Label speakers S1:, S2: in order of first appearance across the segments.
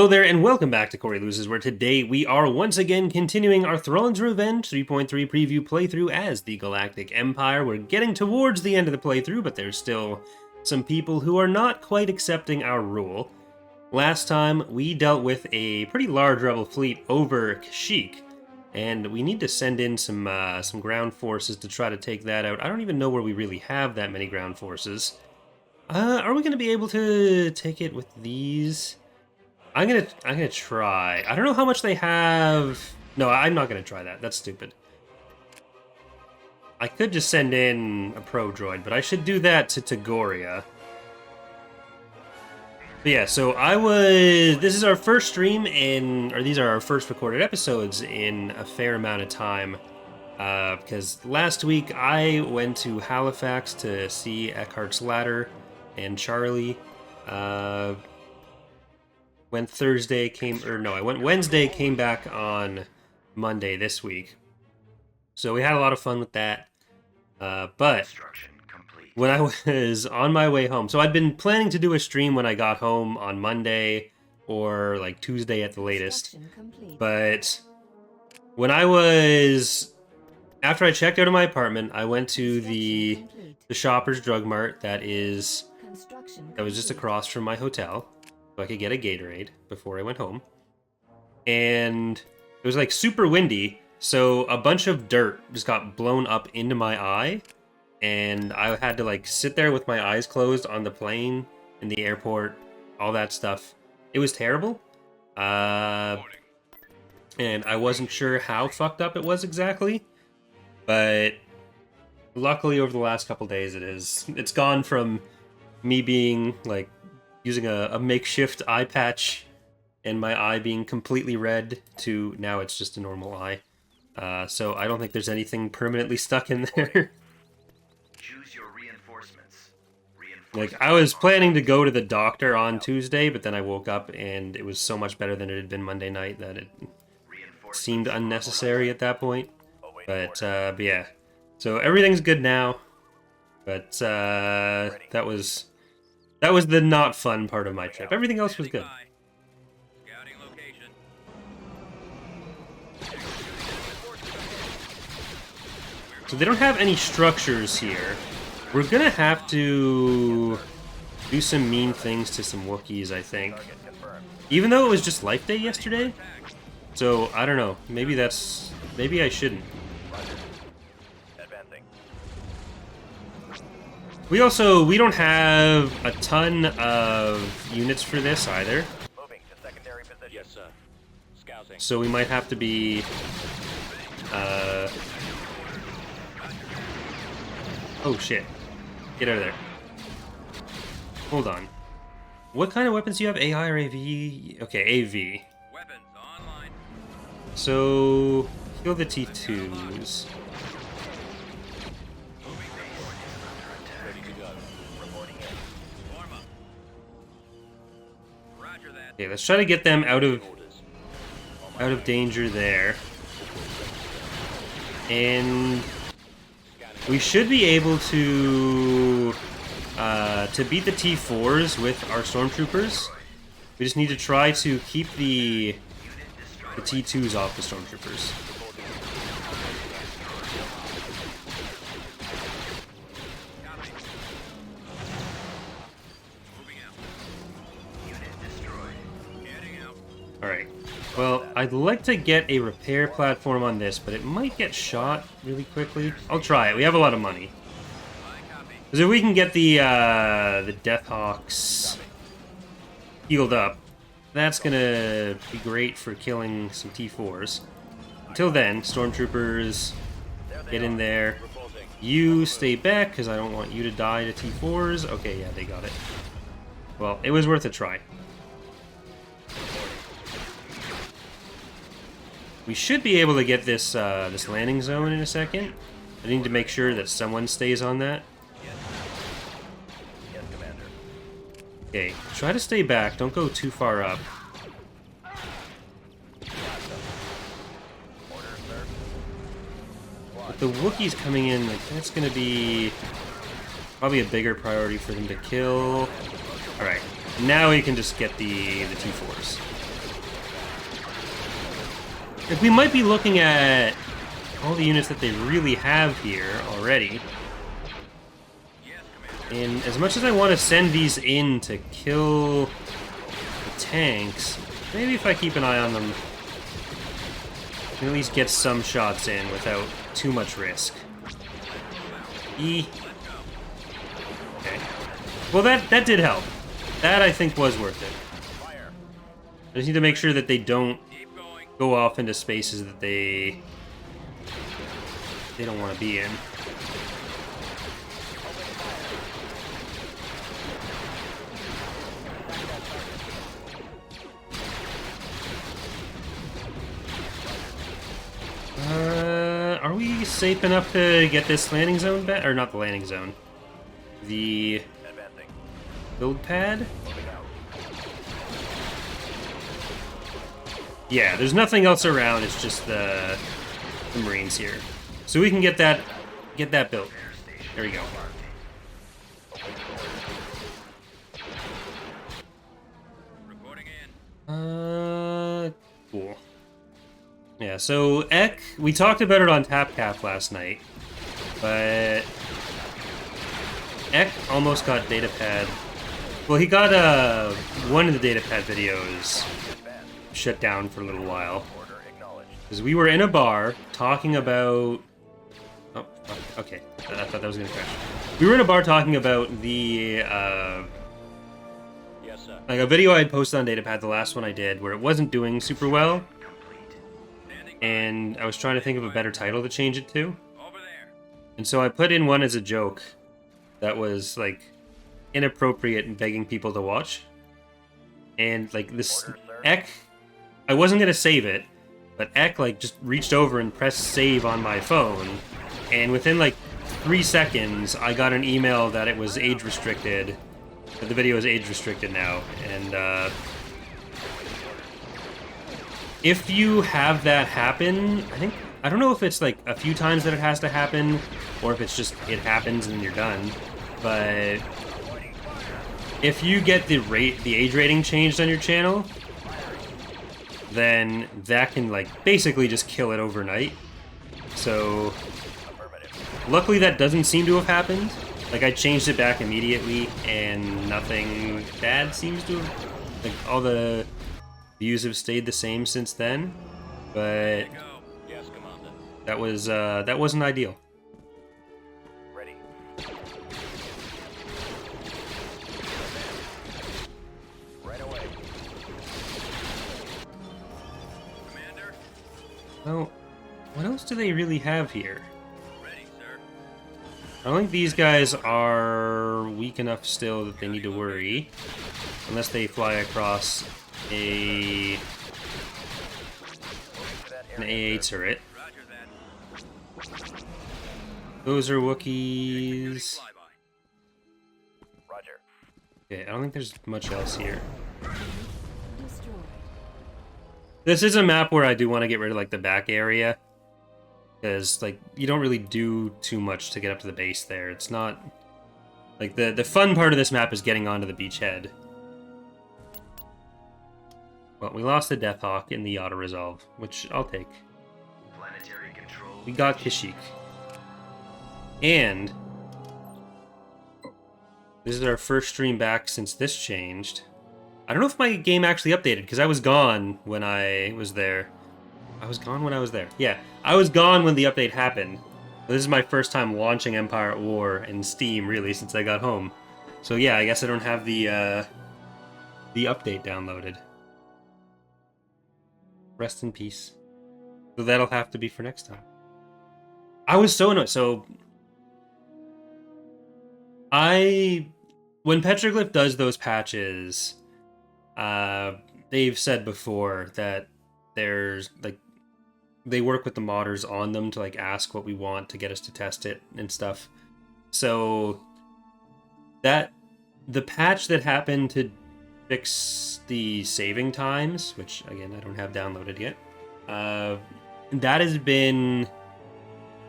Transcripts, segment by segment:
S1: Hello there, and welcome back to Corey Loses, where today we are once again continuing our Thrawn's Revenge 3.3 preview playthrough as the Galactic Empire. We're getting towards the end of the playthrough, but there's still some people who are not quite accepting our rule. Last time, we dealt with a pretty large rebel fleet over Kashyyyk, and we need to send in some ground forces to try to take that out. I don't even know where we really have that many ground forces. Are we going to be able to take it with these? I'm gonna try. I don't know how much they have. No, I'm not gonna try that. That's stupid. I could just send in a pro droid, but I should do that to Tagoria. But yeah, so this is our first stream or these are our first recorded episodes in a fair amount of time. Because last week I went to Halifax to see Eckhart's Ladder and Charlie. Went Wednesday, came back on Monday this week. So we had a lot of fun with that. But when I was on my way home, so I'd been planning to do a stream when I got home on Monday or like Tuesday at the latest. But when after I checked out of my apartment, I went to the Shoppers Drug Mart that was just across from my hotel. So I could get a Gatorade before I went home. And it was like super windy, so a bunch of dirt just got blown up into my eye, and I had to like sit there with my eyes closed on the plane, in the airport, all that stuff. It was terrible. And I wasn't sure how fucked up it was exactly, but luckily over the last couple days it's gone from me being like using a makeshift eye patch and my eye being completely red to now it's just a normal eye. So I don't think there's anything permanently stuck in there.
S2: Choose your reinforcements.
S1: Like, I was planning to go to the doctor on Tuesday, but then I woke up and it was so much better than it had been Monday night that it seemed unnecessary at that point. But yeah. So everything's good now. But that was the not fun part of my trip. Everything else was good. So they don't have any structures here. We're gonna have to do some mean things to some Wookiees, I think. Even though it was just Life Day yesterday. So, I don't know. Maybe I shouldn't. We don't have a ton of units for this either.
S2: Moving to secondary position. Yes, sir. Scouting.
S1: So we might have to be oh shit. Get out of there. Hold on. What kind of weapons do you have? AI or AV? Okay, AV.
S2: Weapons online.
S1: So kill the T2s. Okay, let's try to get them out of danger there. And we should be able to beat the T4s with our stormtroopers. We just need to try to keep the T2s off the stormtroopers. Alright, well, I'd like to get a repair platform on this, but it might get shot really quickly. I'll try it. We have a lot of money. Because if we can get the Deathhawks healed up, that's gonna be great for killing some T4s. Until then, stormtroopers, get in there. You stay back, because I don't want you to die to T4s. Okay, yeah, they got it. Well, it was worth a try. We should be able to get this this landing zone in a second. I need to make sure that someone stays on that.
S2: Yes, Commander.
S1: Okay, try to stay back. Don't go too far up. With the Wookiees coming in, like, that's going to be probably a bigger priority for them to kill. Alright, now we can just get the T4s. Like, we might be looking at all the units that they really have here already. And as much as I want to send these in to kill the tanks, maybe if I keep an eye on them, I can at least get some shots in without too much risk. Okay. Well, that did help. That, I think, was worth it. I just need to make sure that they don't go off into spaces that they don't want to be in. Are we safe enough to get this landing zone back? Or not the landing zone. The build pad? Yeah, there's nothing else around, it's just the Marines here. So we can get that built. There we go. Cool. Yeah, so EaW, we talked about it on TapCap last night, but EaW almost got datapad. Well, he got one of the datapad videos shut down for a little while. Because we were in a bar talking about... Oh, okay. I thought that was going to crash. We were in a bar talking about the... like a video I had posted on datapad, the last one I did, where it wasn't doing super well. And I was trying to think of a better title to change it to. And so I put in one as a joke that was, like, inappropriate and begging people to watch. And, like, this EaW... I wasn't going to save it, but EaW, like, just reached over and pressed save on my phone. And within, like, 3 seconds, I got an email that it was age-restricted. That the video is age-restricted now. And, if you have that happen, I don't know if it's like a few times that it has to happen, or if it's just it happens and then you're done. But if you get the age rating changed on your channel, then that can like basically just kill it overnight. So luckily that doesn't seem to have happened. Like I changed it back immediately and nothing bad seems to have, like all the views have stayed the same since then, but that wasn't ideal.
S2: Ready. Right away. Commander.
S1: Well, what else do they really have here?
S2: Ready, sir.
S1: I don't think these guys are weak enough still that they need to worry, unless they fly across an AA turret. Those are Wookiees.
S2: Roger.
S1: Okay, I don't think there's much else here. This is a map where I do want to get rid of like the back area, because like you don't really do too much to get up to the base there. It's not like the fun part of this map is getting onto the beachhead. Well, we lost the Deathhawk in the auto-resolve, which I'll take.
S3: Planetary control.
S1: We got Kashyyyk. And this is our first stream back since this changed. I don't know if my game actually updated, because I was gone when I was there. I was gone when I was there. Yeah, I was gone when the update happened. This is my first time launching Empire at War in Steam, really, since I got home. So yeah, I guess I don't have the update downloaded. Rest in peace. So that'll have to be for next time. I was so annoyed. So when Petroglyph does those patches, they've said before that there's like they work with the modders on them to like ask what we want to get us to test it and stuff. So that the patch that happened to fix the saving times, which again I don't have downloaded yet, that has been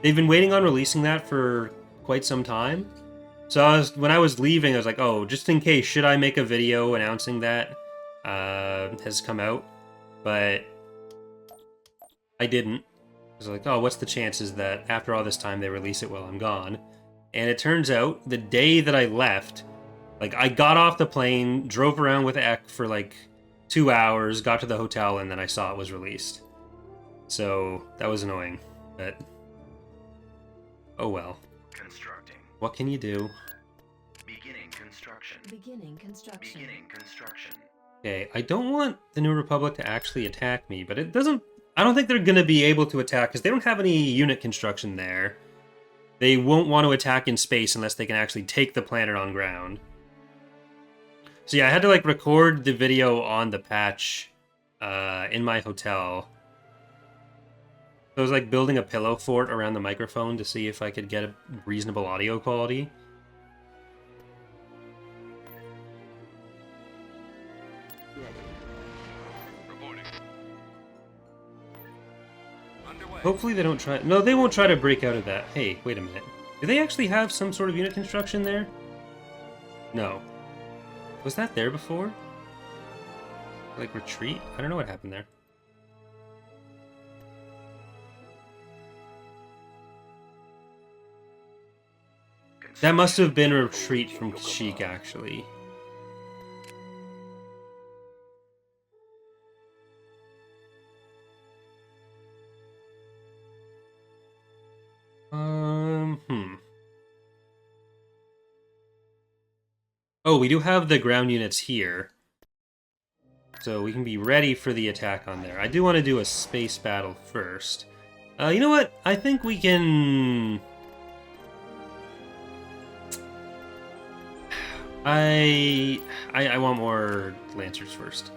S1: they've been waiting on releasing that for quite some time. So when I was leaving, I was like, oh, just in case, should I make a video announcing that has come out? But I didn't. I was like, oh, what's the chances that after all this time they release it while I'm gone? And it turns out the day that I left, like, I got off the plane, drove around with Ek for like 2 hours, got to the hotel, and then I saw it was released. So that was annoying, but oh well.
S3: Constructing.
S1: What can you do?
S3: Beginning construction.
S4: Beginning construction.
S3: Beginning construction.
S1: Okay, I don't want the New Republic to actually attack me, but it doesn't... I don't think they're going to be able to attack, because they don't have any unit construction there. They won't want to attack in space unless they can actually take the planet on ground. So yeah, I had to, like, record the video on the patch in my hotel. So I was, like, building a pillow fort around the microphone to see if I could get a reasonable audio quality. Hopefully they don't try... No, they won't try to break out of that. Hey, wait a minute. Do they actually have some sort of unit construction there? No. Was that there before? Like, retreat? I don't know what happened there. That must have been a retreat from Kashyyyk, actually. Oh, we do have the ground units here. So we can be ready for the attack on there. I do want to do a space battle first. You know what? I think we can... I want more Lancers first.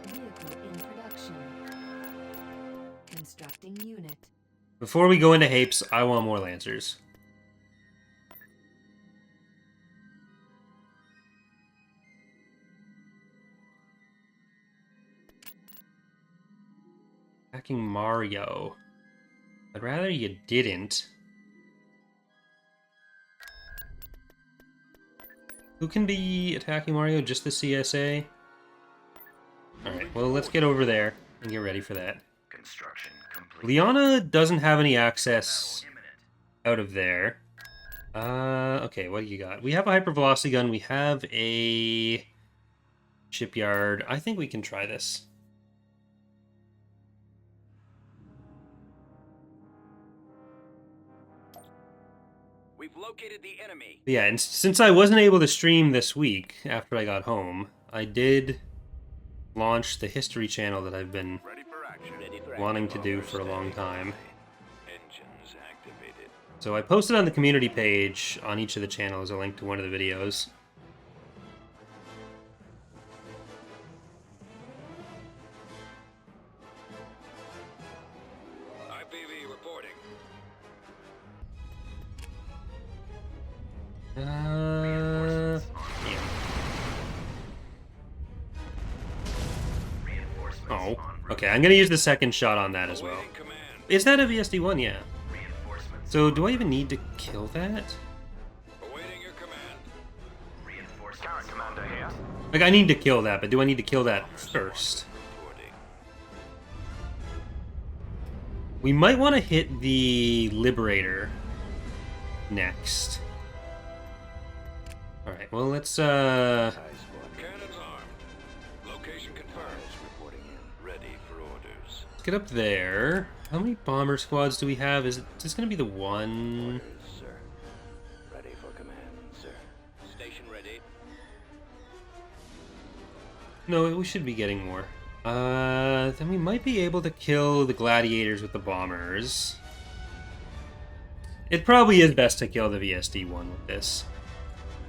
S4: Vehicle in production. Constructing unit.
S1: Before we go into Hapes, I want more Lancers. Attacking Mario. I'd rather you didn't. Who can be attacking Mario? Just the CSA? Alright, well, let's get over there and get ready for that.
S3: Construction complete.
S1: Liana doesn't have any access out of there. Okay, what do you got? We have a hypervelocity gun. We have a shipyard. I think we can try this.
S2: We've located the enemy.
S1: Yeah, and since I wasn't able to stream this week after I got home, I did launch the history channel that I've been
S2: Ready for action. Ready for
S1: wanting to do for a long time.
S2: Engines activated.
S1: So I posted on the community page on each of the channels a link to one of the videos.
S2: IPV reporting.
S1: Yeah.
S3: Reinforcements
S1: Oh,
S3: en route.
S1: okay, I'm gonna use the second shot on that as well.
S2: Awaiting command.
S1: Is that a VSD-1? Yeah.
S3: Reinforcements.
S1: So do I even need to kill that?
S2: Awaiting your command.
S3: Reinforcements. Commander here.
S1: Like, I need to kill that, but do I need to kill that first?
S2: Reporting.
S1: We might want to hit the Liberator next. Alright, well, let's,
S2: Cannons armed. Location confirmed. Reporting in. Ready for orders.
S1: let's get up there. How many bomber squads do we have? Is this going to be the one?
S2: Sir. Ready for command, sir. Station ready.
S1: No, we should be getting more. Then we might be able to kill the gladiators with the bombers. It probably is best to kill the VSD-1 with this.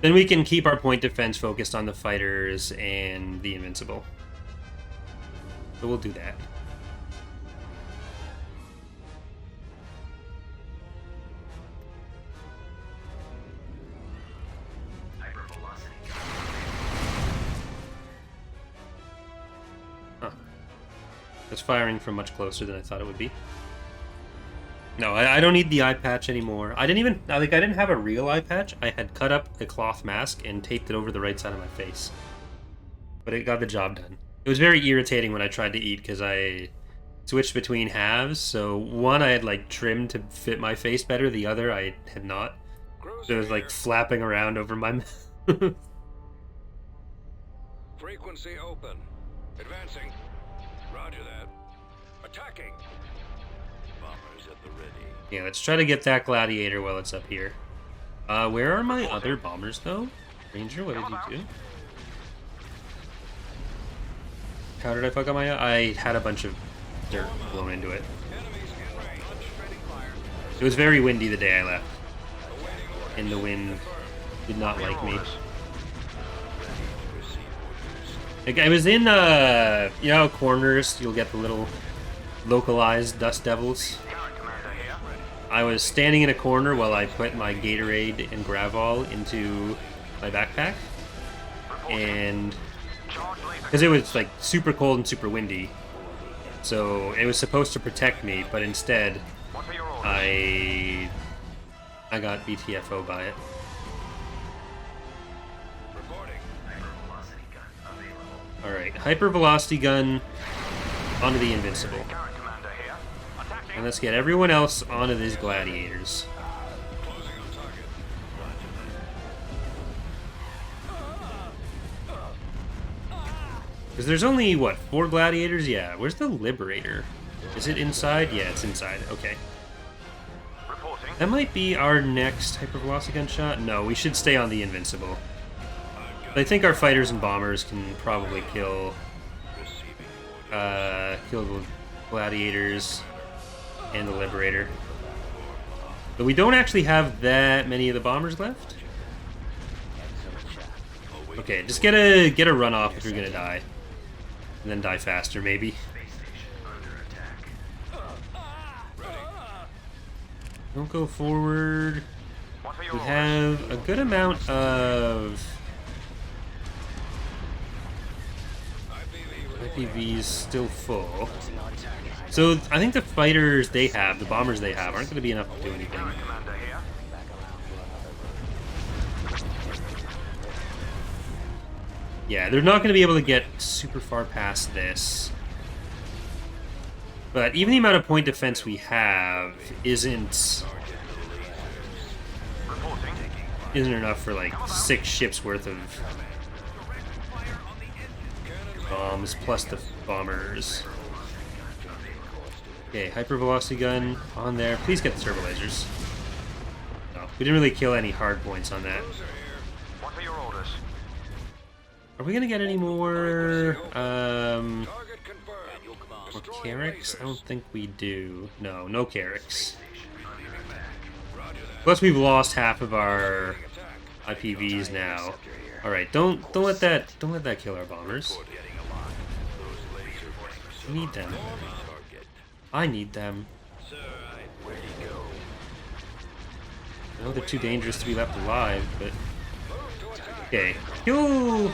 S1: Then we can keep our point defense focused on the fighters and the invincible. So we'll do that.
S3: Hypervelocity gun.
S1: Huh. It's firing from much closer than I thought it would be. No, I don't need the eye patch anymore. I didn't have a real eye patch. I had cut up a cloth mask and taped it over the right side of my face. But it got the job done. It was very irritating when I tried to eat because I switched between halves. So one I had like trimmed to fit my face better. The other I had not. So it was like flapping around over my.
S2: Frequency open. Advancing. Roger that. Attacking. Bombers at the ready.
S1: Yeah, let's try to get that gladiator while it's up here. Where are my other bombers though? Ranger, what did you do? How did I fuck up my? I had a bunch of dirt blown into it.
S2: Enemies in range. Concentrating fire.
S1: It was very windy the day I left, and the wind did not like me. Like I was in, you know, how corners you'll get the little localized dust devils. I was standing in a corner while I put my Gatorade and Gravol into my backpack, and because it was like super cold and super windy, so it was supposed to protect me, but instead I got BTFO by it.
S2: Reporting.
S3: Hypervelocity gun available.
S1: Alright, hyper velocity gun onto the invincible.
S3: Current commander here. Attacking.
S1: And let's get everyone else onto these gladiators.
S2: Closing on target.
S1: Because there's only, what, 4 gladiators? Yeah, where's the Liberator? Is it inside? Yeah, it's inside. Okay.
S3: Reporting.
S1: That might be our next hypervelocity gun shot. No, we should stay on the invincible. But I think our fighters and bombers can probably kill the gladiators and the Liberator. But we don't actually have that many of the bombers left. Okay, just get a run off if you're gonna die. And then die faster, maybe.
S3: Space station under attack.
S1: Don't go forward.
S3: What are your
S1: We
S3: orders?
S1: have a good amount of IPVs still full. So I think the fighters they have, the bombers they have, aren't going to be enough to do anything.
S3: Commander here.
S1: Yeah, they're not going to be able to get super far past this. But even the amount of point defense we have isn't
S3: Reporting.
S1: enough for like 6 ships worth of bombs plus the bombers. Okay, hypervelocity gun on there. Please get the turbo lasers. No, we didn't really kill any hard points on that.
S3: What are your orders?
S1: Are we gonna get any more
S2: Target confirmed.
S1: more Carracks? I don't think we do. No, no Carracks. Plus we've lost half of our IPVs now. Alright, don't let that kill our bombers. We need them. I need them. I know they're too dangerous to be left alive, but okay. Kill.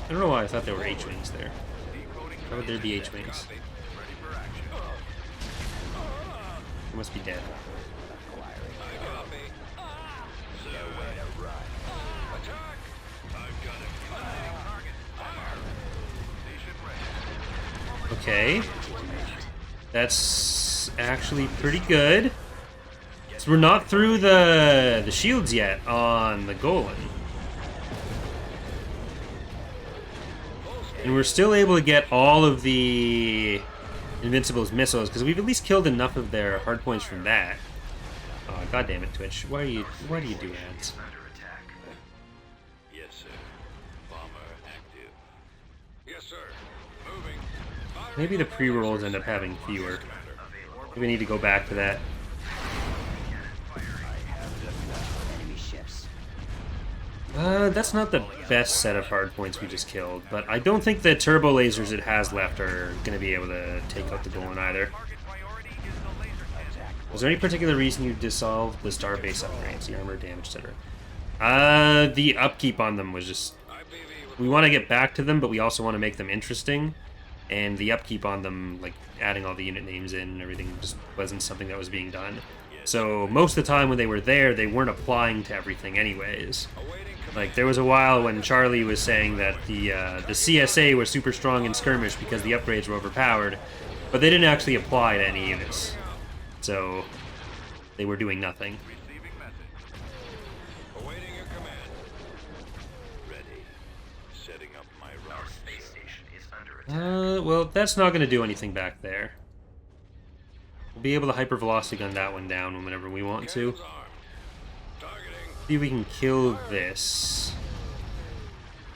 S1: I don't know why I thought there were H-wings there. Why would there be H-wings? They must be dead. Okay. That's actually pretty good. So we're not through the shields yet on the Golan. And we're still able to get all of the Invincible's missiles, because we've at least killed enough of their hardpoints from that. Oh, God damn it, Twitch. Why do you do that?
S3: Under attack.
S2: Yes, sir. Bomber active. Yes, sir. Moving.
S1: Maybe the pre-rolls end up having fewer. Maybe we need to go back to that. That's not the best set of hardpoints we just killed, but I don't think the turbo lasers it has left are going to be able to take out the Golan either. Was there any particular reason you dissolved the starbase upgrades, the armor damage, etc.? The upkeep on them was just... We want to get back to them, but we also want to make them interesting. And the upkeep on them, like adding all the unit names in and everything, just wasn't something that was being done. So most of the time when they were there, they weren't applying to everything anyways. Like, there was a while when Charlie was saying that the CSA was super strong in skirmish because the upgrades were overpowered, but they didn't actually apply to any units. So they were doing nothing.
S2: Receiving message. Awaiting your command. Ready. Setting up my
S3: Our
S2: route.
S3: space station is under attack.
S1: Well, that's not going to do anything back there. We'll be able to hypervelocity gun that one down whenever we want to.
S2: Cannons armed. Targeting.
S1: See if we can kill this.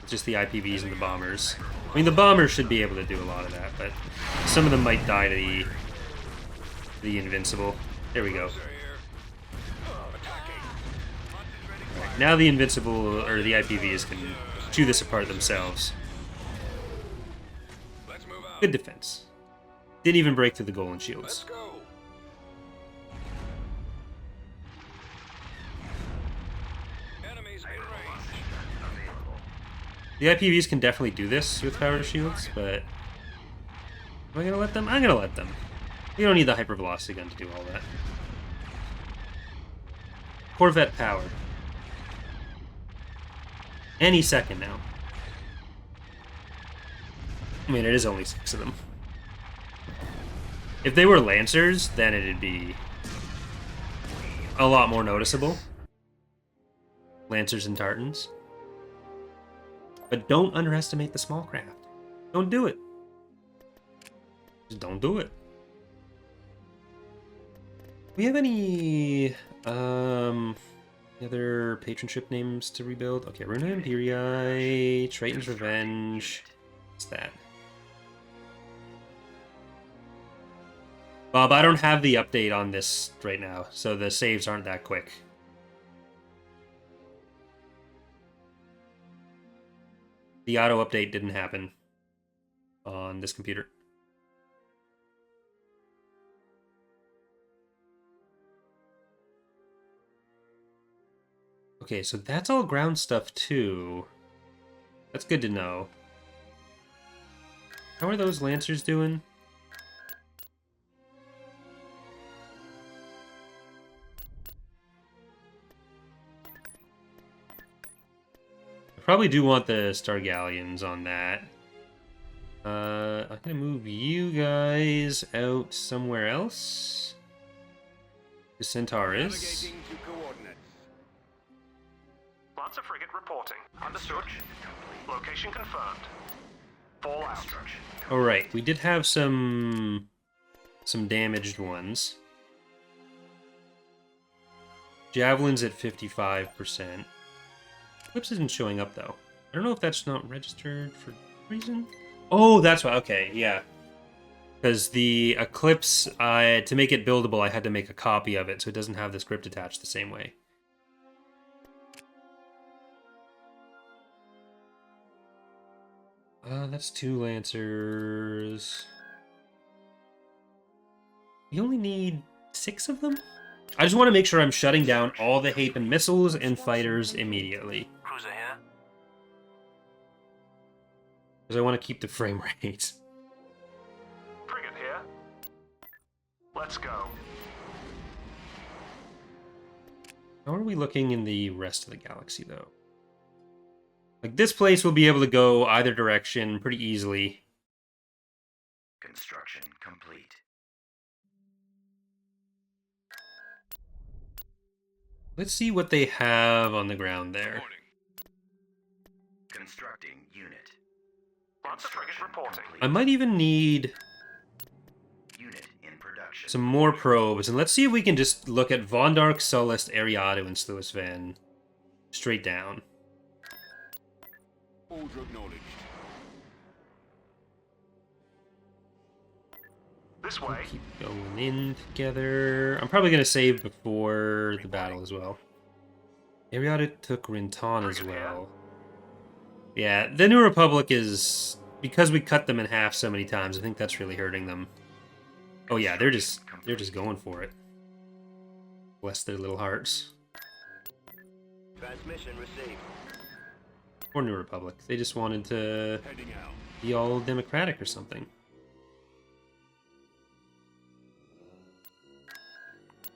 S1: It's just the IPVs and the bombers. I mean, the bombers should be able to do a lot of that, but some of them might die to the invincible. There we go.
S2: Sir here. Attacking. Launches ready. Fire.
S1: Now the invincible, or the IPVs, can chew this apart themselves.
S2: Let's move out.
S1: Good defense. Didn't even break through the golden
S2: Let's
S1: shields.
S2: go. Enemies in range.
S3: Available.
S1: The IPVs can definitely do this with power to shields, but am I gonna let them? I'm gonna let them. We don't need the hypervelocity gun to do all that. Corvette power. Any second now. I mean, it is only 6 of them. If they were Lancers, then it'd be a lot more noticeable. Lancers and Tartans. But don't underestimate the small craft. Don't do it. Just don't do it. We have any other patron ship names to rebuild? Okay, Runa Imperii, Triton's Revenge. What's that? Bob, I don't have the update on this right now, so the saves aren't that quick. The auto update didn't happen on this computer. Okay, so that's all ground stuff too. That's good to know. How are those Lancers doing? I probably do want the Star Galleons on that. I'm gonna move you guys out somewhere else. The Centaurus.
S2: Navigating to coordinates.
S3: Lancer frigate reporting. Understood. Location confirmed. Fallout.
S1: Alright, we did have some damaged ones. Javelin's at 55%. Eclipse isn't showing up, though. I don't know if that's not registered for reason. Oh, that's why. Okay, yeah. Because the Eclipse, to make it buildable, I had to make a copy of it, so it doesn't have the script attached the same way. That's 2 Lancers. We only need 6 of them? I just want to make sure I'm shutting down all the Hapen missiles and fighters immediately.
S3: Cruiser here.
S1: Because I want to keep the frame rate.
S3: Frigate here. Let's go.
S1: How are we looking in the rest of the galaxy, though? Like, this place will be able to go either direction pretty easily.
S3: Construction complete.
S1: Let's see what they have on the ground there.
S3: Constructing unit. Lancer frigate reporting.
S1: I might even need
S3: Unit in production.
S1: some more probes, and let's see if we can just look at Vondark, Sullust, Ariado, and Sluis Van straight down.
S2: Order acknowledged.
S3: This way.
S1: Keep going in together. I'm probably going to save before the battle as well. Ariado took Rinton as well. Yeah, the New Republic is... Because we cut them in half so many times, I think that's really hurting them. Oh yeah, they're just going for it. Bless their little hearts.
S2: Transmission received.
S1: Or New Republic. They just wanted to
S2: Heading out.
S1: be all democratic or something.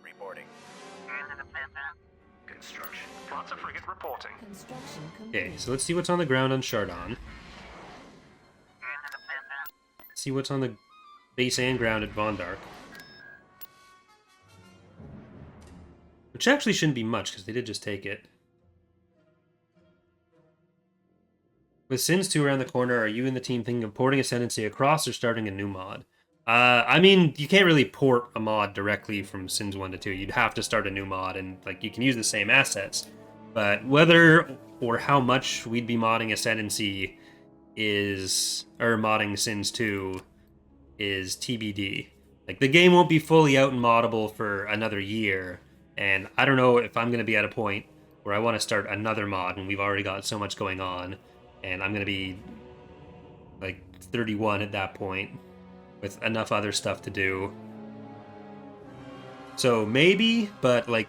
S2: Reporting.
S3: reporting.
S4: Construction
S1: Okay,
S4: complete.
S1: so let's see what's on the ground on Chardon. See what's on the base and ground at Vondark. Which actually shouldn't be much, because they did just take it. With Sins 2 around the corner, are you and the team thinking of porting Ascendancy across or starting a new mod? I mean, you can't really port a mod directly from Sins 1 to 2. You'd have to start a new mod, and like you can use the same assets. But whether or how much we'd be modding Ascendancy or modding Sins 2 is TBD. Like, the game won't be fully out and moddable for another year, and I don't know if I'm going to be at a point where I want to start another mod when we've already got so much going on, and I'm going to be like 31 at that point with enough other stuff to do. So maybe, but like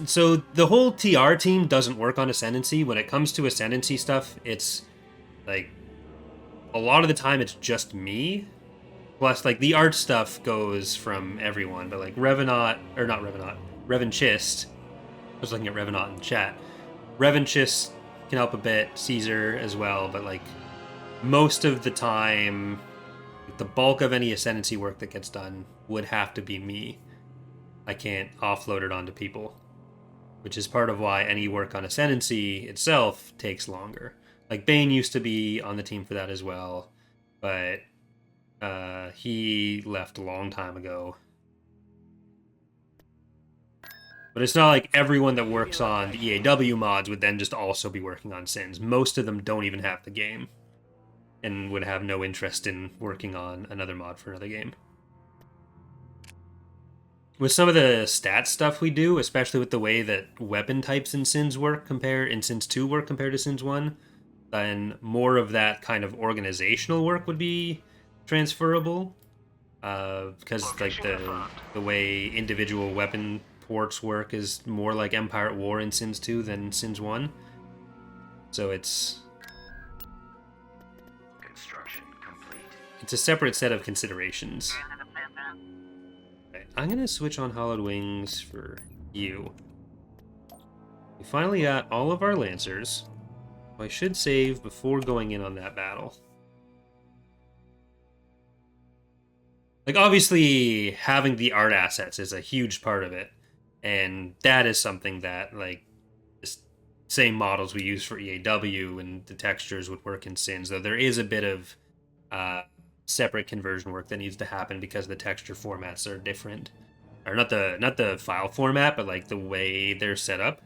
S1: so the whole TR team doesn't work on Ascendancy. When it comes to Ascendancy stuff, it's like a lot of the time it's just me. Plus, like, the art stuff goes from everyone, but like Revenant Revanchist. I was looking at Revenant in chat. Revanchist can help a bit, Caesar as well, but like most of the time, the bulk of any Ascendancy work that gets done would have to be me. I can't offload it onto people, which is part of why any work on Ascendancy itself takes longer. Like, Bane used to be on the team for that as well, but he left a long time ago. But it's not like everyone that works on the EaW mods would then just also be working on Sins. Most of them don't even have the game and would have no interest in working on another mod for another game. With some of the stat stuff we do, especially with the way that weapon types in Sins 2 work compared to Sins 1, then more of that kind of organizational work would be transferable. Because like the way individual weapon ports work is more like Empire at War in Sins 2 than Sins 1. So it's
S3: Construction complete.
S1: a separate set of considerations. Okay, I'm gonna switch on Hollowed Wings for you. We finally got all of our Lancers. I should save before going in on that battle. Like, obviously, having the art assets is a huge part of it. And that is something that, like, the same models we use for EaW and the textures would work in Sins, though there is a bit of separate conversion work that needs to happen because the texture formats are different. Or not the file format, but, like, the way they're set up.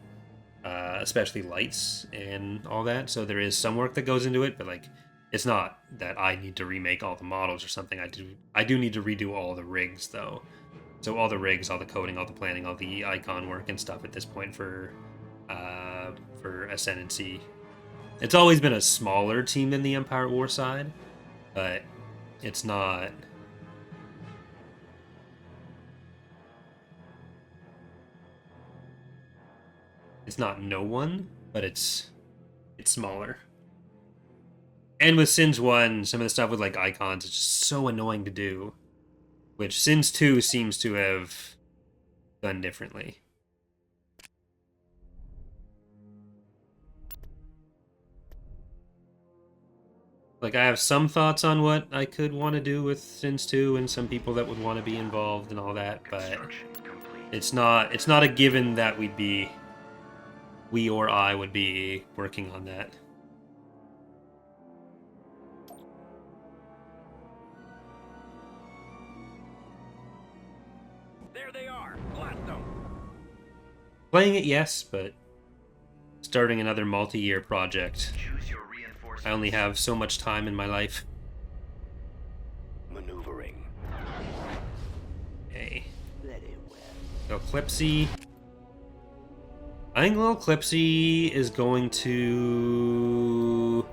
S1: Especially lights and all that. So there is some work that goes into it, but, like, it's not that I need to remake all the models or something. I do need to redo all the rigs, though. So all the rigs, all the coding, all the planning, all the icon work and stuff at this point for Ascendancy. It's always been a smaller team than the Empire War side, but it's not. It's not no one, but it's smaller. And with Sins 1, some of the stuff with like icons is just so annoying to do, which Sins 2 seems to have done differently. Like, I have some thoughts on what I could want to do with Sins 2 and some people that would want to be involved and all that, but
S3: Construction complete.
S1: it's not a given that we or I would be working on that.
S2: There they are. Blast them.
S1: Playing it, yes, but starting another multi-year project.
S3: Choose your reinforcements.
S1: I only have so much time in my life.
S2: Maneuvering.
S1: Okay.
S2: Very well.
S1: Go Clipsy. I think Little Clipsy is going to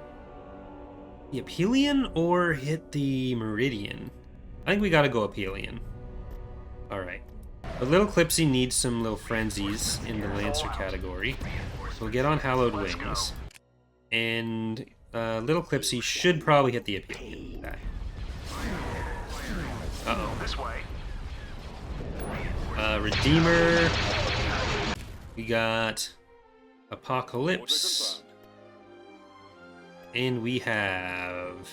S1: the Aphelion or hit the Meridian. I think we gotta go Aphelion. Alright. But Little Clipsy needs some little frenzies in the Lancer category. So we'll get on Hallowed Wings. And Little Clipsy should probably hit the Aphelion with that. Uh-oh.
S3: This way.
S1: Redeemer. We got Apocalypse. And we have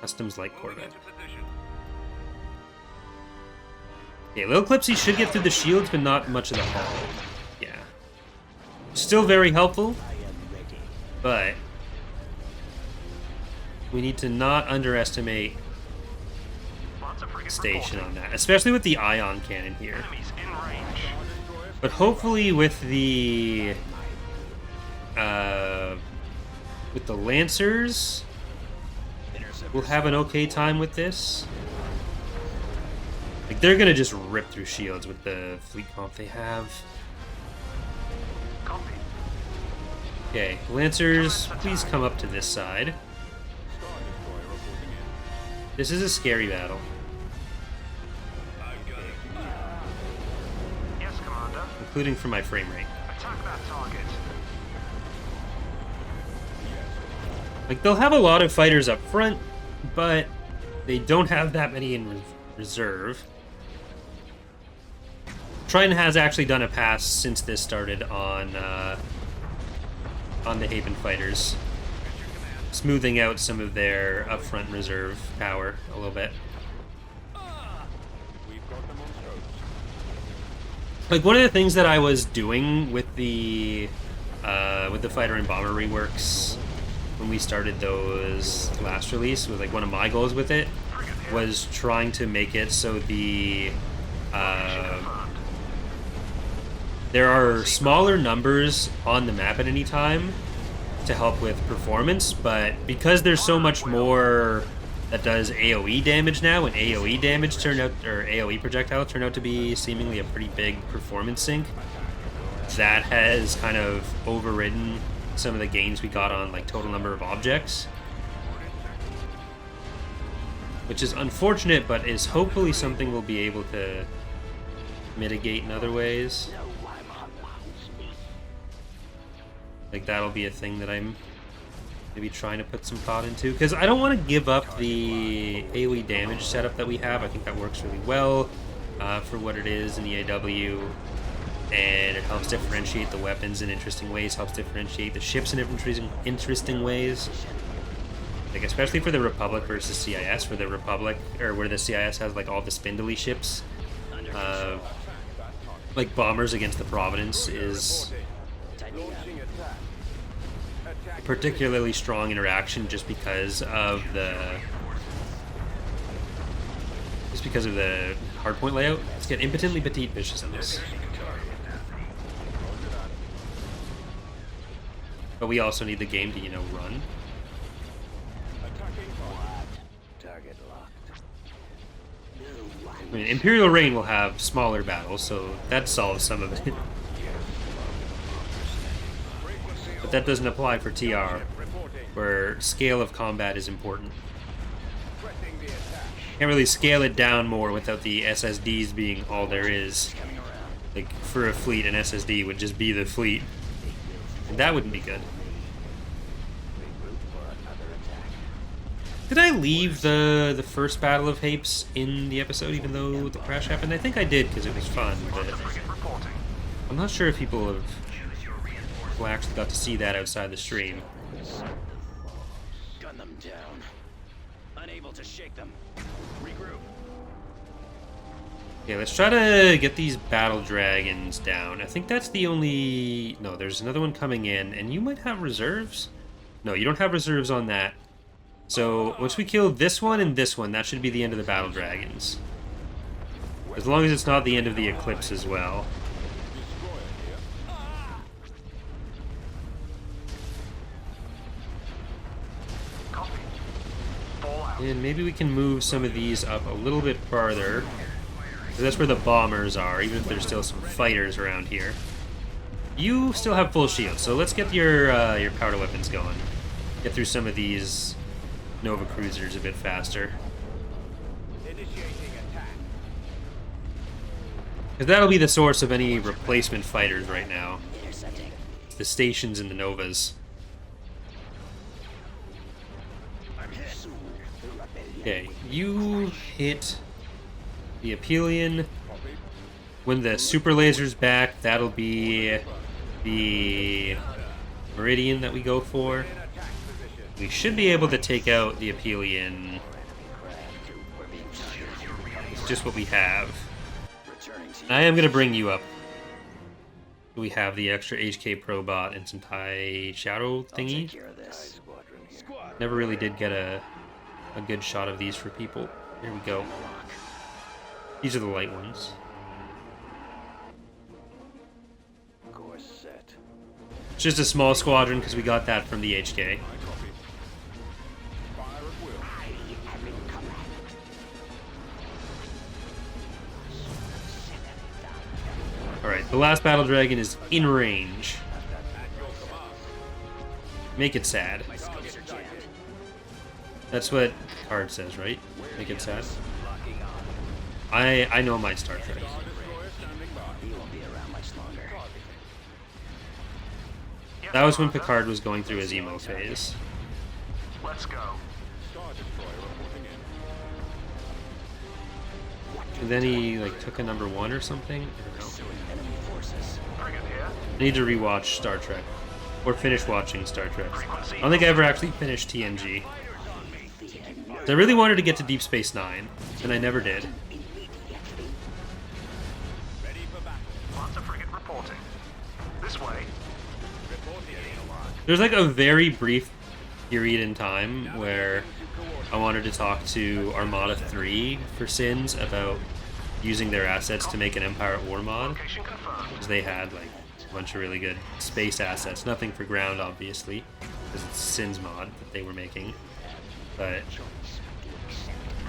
S1: Customs Light Corvette. Okay, Little Clipsy should get through the shields, but not much of the hull. Yeah. Still very helpful, but we need to not underestimate Station on that, especially with the ion cannon here.
S3: Enemies in range.
S1: But hopefully with the Lancers, we'll have an okay time with this. Like, they're gonna just rip through shields with the fleet comp they have.
S3: Copy.
S1: Okay, Lancers, please come up to this side. This is a scary battle.
S3: Yes, Commander.
S1: Including for my frame rate.
S3: Attack that target.
S1: Like, they'll have a lot of fighters up front, but they don't have that many in reserve. Triton has actually done a pass since this started on the Haven fighters, smoothing out some of their upfront reserve power a little bit. Like, one of the things that I was doing with the fighter and bomber reworks when we started those last release, was like one of my goals with it was trying to make it so there are smaller numbers on the map at any time to help with performance, but because there's so much more that does AoE damage now, and AoE damage AoE projectile turned out to be seemingly a pretty big performance sink, that has kind of overridden some of the gains we got on like total number of objects, which is unfortunate, but is hopefully something we'll be able to mitigate in other ways. Like, that'll be a thing that I'm maybe trying to put some thought into, because I don't want to give up the AoE damage setup that we have. I think that works really well for what it is in EaW, and it helps differentiate the weapons in interesting ways, helps differentiate the ships in interesting ways. Like, especially for the Republic versus CIS, for the Republic, or where the CIS has like all the spindly ships, like bombers against the Providence is a particularly strong interaction just because of the hardpoint layout. Let's get impotently petite vicious in this. But we also need the game to, you know, run.
S2: Target locked.
S1: I mean, Imperial Reign will have smaller battles, so that solves some of it. But that doesn't apply for TR, where scale of combat is important. Can't really scale it down more without the SSDs being all there is. Like, for a fleet, an SSD would just be the fleet. And that wouldn't be good. Did I leave the first Battle of Hapes in the episode, even though the crash happened? I think I did, because it was fun, but I'm not sure if people actually got to see that outside the stream.
S2: Gun them down. Unable to shake them. Regroup.
S1: Okay, let's try to get these battle dragons down. I think that's the only... No, there's another one coming in, and you might have reserves? No, you don't have reserves on that. So, once we kill this one and this one, that should be the end of the battle dragons. As long as it's not the end of the eclipse as well. And maybe we can move some of these up a little bit farther. So that's where the bombers are, even if there's still some fighters around here. You still have full shield, so let's get your powder weapons going. Get through some of these Nova cruisers a bit faster. Because that'll be the source of any replacement fighters right now. It's the stations and the Novas. Okay, you hit the Apelian. When the super laser's back, that'll be the Meridian that we go for, we should be able to take out the Aphelion. It's just what we have. I am going to bring you up. We have the extra HK Pro bot and some TIE Shadow thingy. Never really did get a good shot of these for people. Here we go. These are the light ones. It's just a small squadron because we got that from the HK. Alright, the last battle dragon is in range. Make it sad. That's what card says, right? Make it sad. I know my Star Trek. That was when Picard was going through his emo phase.
S3: Let's go.
S1: And then he like took a number 1 or something. I don't know.
S3: Frigate here.
S1: I need to rewatch Star Trek. Or finish watching Star Trek. I don't think I ever actually finished TNG. I really wanted to get to Deep Space Nine, and I never did.
S3: Lots of frigate reporting. This way.
S1: There's like a very brief period in time where I wanted to talk to Armada 3 for Sins about using their assets to make an Empire at War mod.
S3: Location confirmed.
S1: Because they had like a bunch of really good space assets. Nothing for ground, obviously, because it's Sins mod that they were making. But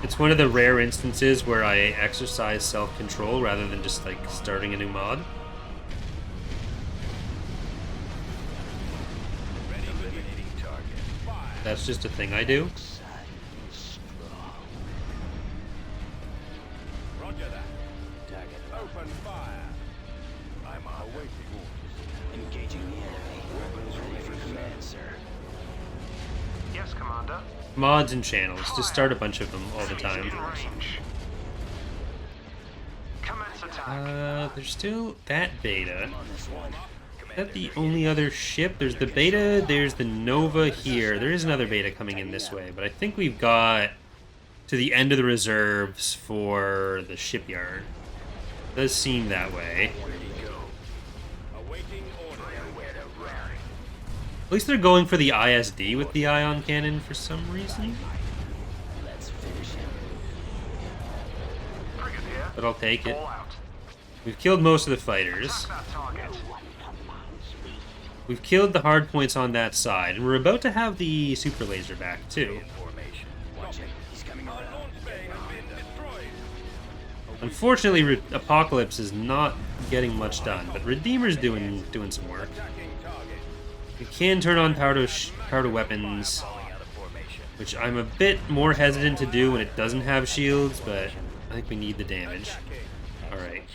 S1: it's one of the rare instances where I exercise self-control rather than just like starting a new mod. That's just a thing I do.
S2: Roger that. Target. Open fire. I'm awaiting orders. Engaging the enemy. Weapons ready for command, sir.
S3: Yes, Commander.
S1: Mods and channels. Just start a bunch of them all the
S3: In
S1: time.
S3: range. Commence attack.
S1: There's still that beta.
S2: On this one.
S1: Is that the only other ship? There's the beta, there's the Nova here. There is another beta coming in this way, but I think we've got to the end of the reserves for the shipyard. It does seem that way.
S2: Awaiting order.
S1: At least they're going for the ISD with the ion cannon for some reason.
S2: Let's finish him.
S3: Frigate here.
S1: But I'll take it.
S3: All out.
S1: We've killed most of the fighters.
S3: Attack that target.
S1: We've killed the hard points on that side, and we're about to have the super laser back too.
S2: Formation. Watch it. He's coming around.
S1: Unfortunately, Apocalypse is not getting much done, but Redeemer's doing some work. You can turn on power to weapons, which I'm a bit more hesitant to do when it doesn't have shields, but I think we need the damage. Alright.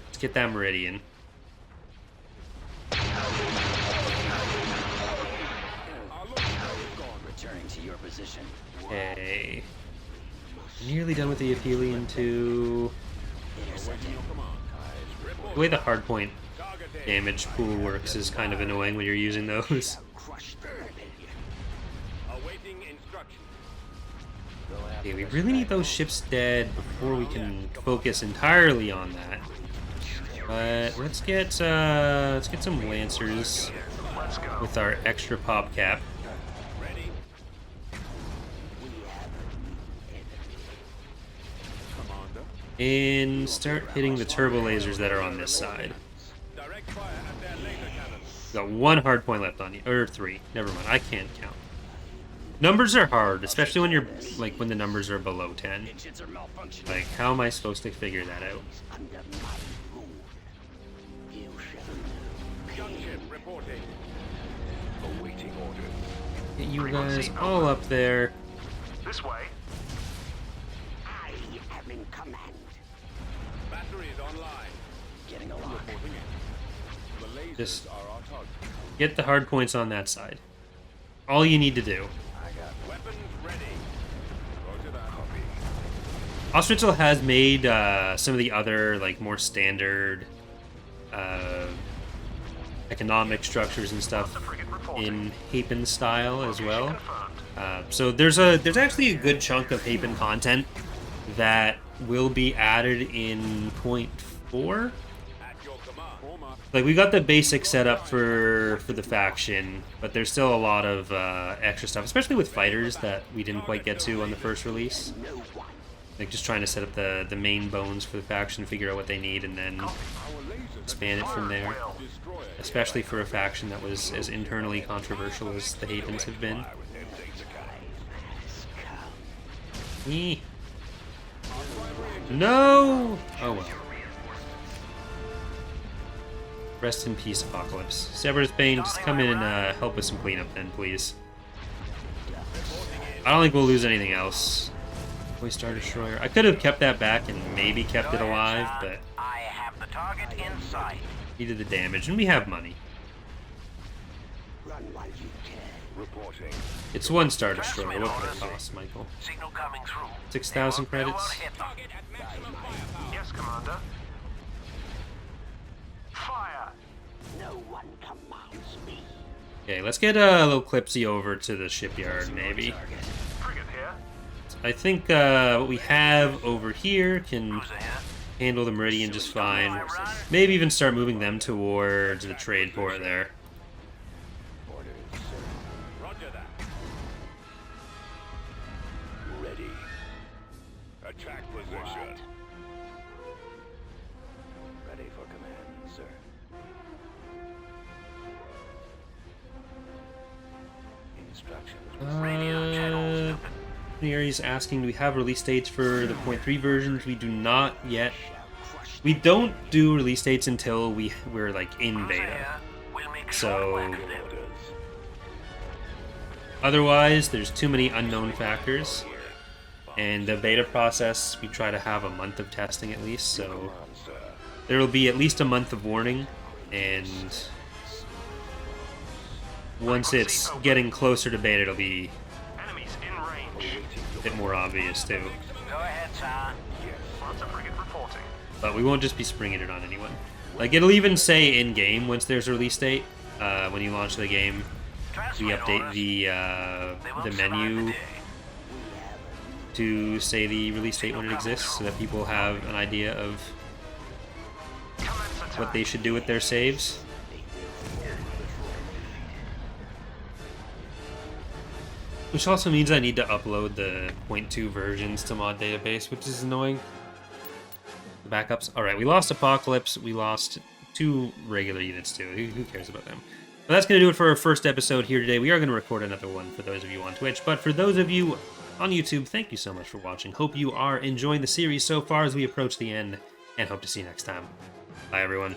S1: Let's get that Meridian.
S2: Returning to your position.
S1: Okay. Nearly done with the Aphelion too. The way the hardpoint damage pool works is kind of annoying when you're using those.
S2: Awaiting instruction.
S1: Okay, we really need those ships dead before we can focus entirely on that. But let's get some Lancers
S3: Let's go.
S1: with our extra pop cap.
S2: Ready.
S1: And start hitting the turbo lasers that are on this side.
S2: Direct fire at their laser cannons.
S1: Got one hard point left on you, or 3. Never mind, I can't count. Numbers are hard, especially when you're like when the numbers are below 10.
S2: Engines are malfunctioning.
S1: Like, how am I supposed to figure that out?
S2: Under my rule. You shall gunship reporting. Awaiting orders.
S1: Get you guys all up there.
S3: This way.
S2: I am in command. Battery is online. Getting a lock. The lasers
S1: Just
S2: are our target.
S1: get the hard points on that side. All you need to do.
S2: I got weapons ready. Roger that. Copy.
S1: Ostritzel has made some of the other, like, more standard economic structures and stuff in Hapen style as well. So there's actually a good chunk of Hapen content that will be added in 0.4. Like, we got the basic setup for the faction, but there's still a lot of extra stuff, especially with fighters that we didn't quite get to on the first release. Like, just trying to set up the main bones for the faction, figure out what they need, and then expand it from there. Especially for a faction that was as internally controversial as the Hapens have been. Eee. No! Oh well. Rest in peace, Apocalypse. Severus Bane, just come in and help with some cleanup then, please. I don't think we'll lose anything else. Toy Star Destroyer. I could have kept that back and maybe kept it alive, but
S2: I have the target in sight.
S1: needed the damage, and we have money.
S2: Run while you can. Reporting.
S1: It's 1 Star Destroyer. What could it cost, Michael?
S2: Signal coming through.
S1: 6,000 credits?
S3: Yes, Commander. Fire!
S2: No one commands me.
S1: Okay, let's get a little Clipsy over to the shipyard, maybe.
S3: Frigate here.
S1: I think what we have over here can handle the Meridian just fine. Maybe even start moving them towards the trade port there.
S2: Roger that. Ready. Attack position. Ready for command, sir. Instructions.
S1: He's asking, do we have release dates for the 0.3 versions? We do not yet. We don't do release dates until we're like in beta. So otherwise, there's too many unknown factors. And the beta process, we try to have a month of testing at least, so there will be at least a month of warning, and once it's getting closer to beta, it'll be
S3: Enemies in range.
S1: a bit more obvious too.
S2: Go ahead, sir.
S3: Lots of frigate reporting.
S1: But we won't just be springing it on anyone. Like, it'll even say in-game once there's a release date. When you launch the game, we update the menu to say the release date when it exists, so that people have an idea of what they should do with their saves. Which also means I need to upload the 0.2 versions to mod database, which is annoying. The backups. Alright, we lost Apocalypse. We lost 2 regular units too. Who cares about them? But that's going to do it for our first episode here today. We are going to record another one for those of you on Twitch. But for those of you on YouTube, thank you so much for watching. Hope you are enjoying the series so far as we approach the end. And hope to see you next time. Bye, everyone.